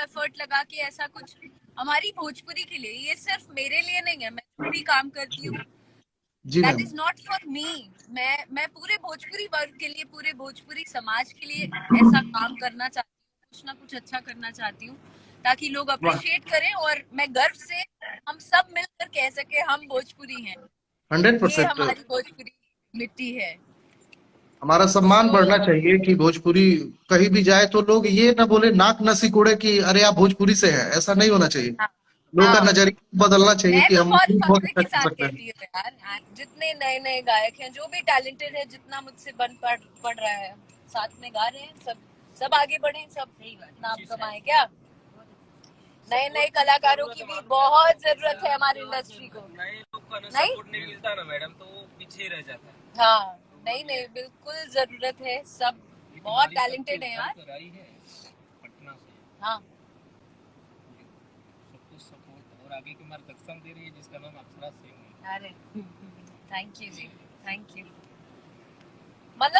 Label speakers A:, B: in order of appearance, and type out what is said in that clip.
A: Effort लगा के ऐसा कुछ हमारी भोजपुरी के लिए, ये सिर्फ मेरे लिए नहीं है, मैं जो भी काम करती हूँ
B: जी
A: that
B: ma'am.
A: Is not for me. मैं पूरे भोजपुरी वर्ग के लिए, पूरे भोजपुरी समाज के लिए ऐसा काम करना चाहती हूँ, कुछ ना कुछ अच्छा करना चाहती हूँ ताकि लोग
B: वाह।
A: अप्रिशिएट करें और मैं गर्व से हम सब मिलकर कह सके हम भोजपुरी हैं,
B: हंड्रेड
A: ये
B: परसेंट
A: हमारी भोजपुरी मिट्टी है।
B: हमारा सम्मान
A: सो
B: बढ़ना चाहिए कि भोजपुरी कहीं भी जाए तो लोग ये ना बोले, नाक न सिकोड़े कि अरे आप भोजपुरी से हैं, ऐसा नहीं होना चाहिए।
A: हाँ,
B: लोगों का
A: हाँ,
B: नजरिया बदलना चाहिए
A: मैं
B: कि
A: तो
B: हम
A: बहुत
B: भी बहुत
A: फख्र
B: अच्छा
A: के
B: कर
A: साथ
B: सकते हैं।
A: कहती हूँ यार, जितने नए नए गायक हैं, जो भी टैलेंटेड है, जितना मुझसे बन पड़ रहा है, साथ में गा रहे हैं, सब सब आगे बढ़े, सब नाम कमाए क्या। नए नए कलाकारों की भी बहुत जरूरत है हमारी इंडस्ट्री को।
C: नए लोग का ना
A: नहीं,
C: सपोर्ट नहीं मिलता ना मैडम, तो वो पीछे ही रह जाता है।
A: हाँ, नहीं नहीं, बिल्कुल जरूरत है, सब बहुत टैलेंटेड है यार।
C: पटना से
A: हाँ,
C: सब कुछ सपोर्ट और आगे की मार्गदर्शन दे रही है, जिसका नाम अक्षरा सिंह है।
A: अरे थैंक यू जी, थैंक यू।